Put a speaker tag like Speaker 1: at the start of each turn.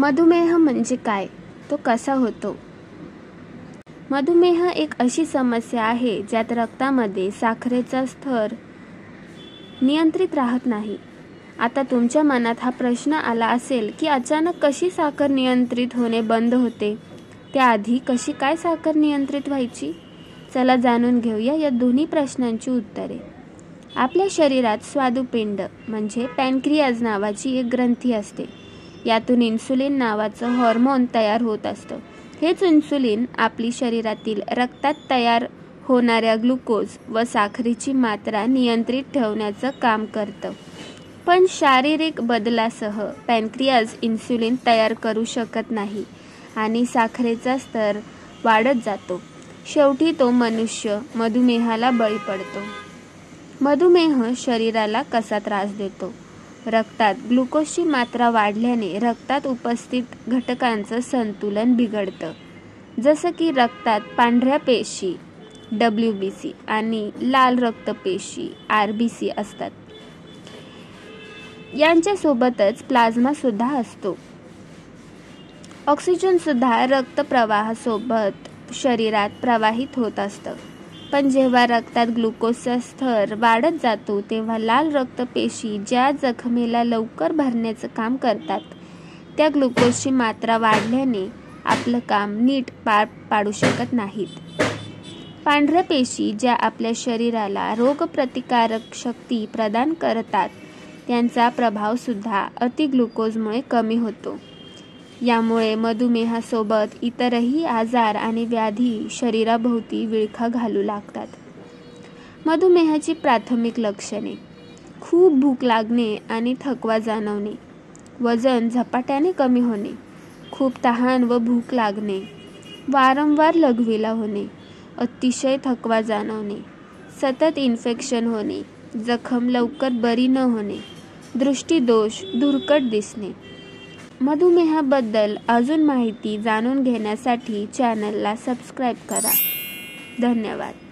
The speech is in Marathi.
Speaker 1: मधुमेह म्हणजे काय? तो कसा होतो? मधुमेह एक अशी समस्या आहे ज्यात रक्तामध्ये साखरेचा स्तर नियंत्रित राहत नाही. आता तुमच्या मनात हा प्रश्न आला असेल की अचानक कशी साखर नियंत्रित होणे बंद होते? त्याआधी कशी काय साखर नियंत्रित व्हायची? चला जाणून घेऊया या दोन्ही प्रश्नांची उत्तरे. आपल्या शरीरात स्वादुपिंड म्हणजे पॅनक्रियाज नावाची एक ग्रंथी असते. यातून इन्सुलिन नावाचं हॉर्मोन तयार होत असतं. हेच इन्सुलिन आपली शरीरातील रक्तात तयार होणाऱ्या ग्लुकोज व साखरेची मात्रा नियंत्रित ठेवण्याचं काम करतं. पण शारीरिक बदलासह पॅनक्रियाज इन्सुलिन तयार करू शकत नाही आणि साखरेचा स्तर वाढत जातो. शेवटी तो मनुष्य मधुमेहाला बळी पडतो. मधुमेह शरीराला कसा त्रास देतो? रक्तात ग्लुकोजची मात्रा वाढल्याने रक्तात उपस्थित घटकांचं संतुलन बिघडतं. जसं की रक्तात पांढऱ्या पेशी WBC आणि लाल रक्तपेशी RBC असतात. यांच्यासोबतच प्लाझ्मा सुद्धा असतो. ऑक्सिजन सुद्धा रक्तप्रवाहासोबत शरीरात प्रवाहित होत असतं. पण जेव्हा रक्तात ग्लुकोजचा स्तर वाढत जातो तेव्हा लाल रक्तपेशी ज्या जखमेला लवकर भरण्याचं काम करतात त्या ग्लुकोजची मात्रा वाढल्याने आपलं काम नीट पार पाडू शकत नाहीत. पांढऱ्या पेशी ज्या आपल्या शरीराला रोगप्रतिकारक शक्ती प्रदान करतात त्यांचा प्रभाव सुद्धा अतिग्लुकोजमुळे कमी होतो. यामुळे मधुमेहासोबत इतरही आजार आणि व्याधी शरीराभोवती विळखा घालू लागतात. मधुमेहाची प्राथमिक लक्षणे: खूप भूक लागणे आणि थकवा जाणवणे, वजन झपाट्याने कमी होणे, खूप तहान व भूक लागणे, वारंवार लघवीला होणे, अतिशय थकवा जाणवणे, सतत इन्फेक्शन होणे, जखम लवकर बरी न होणे, दृष्टीदोष, धुरकट दिसणे. मधुमेहाबद्दल अजून माहिती जाणून घेण्यासाठी चॅनलला सबस्क्राईब करा. धन्यवाद.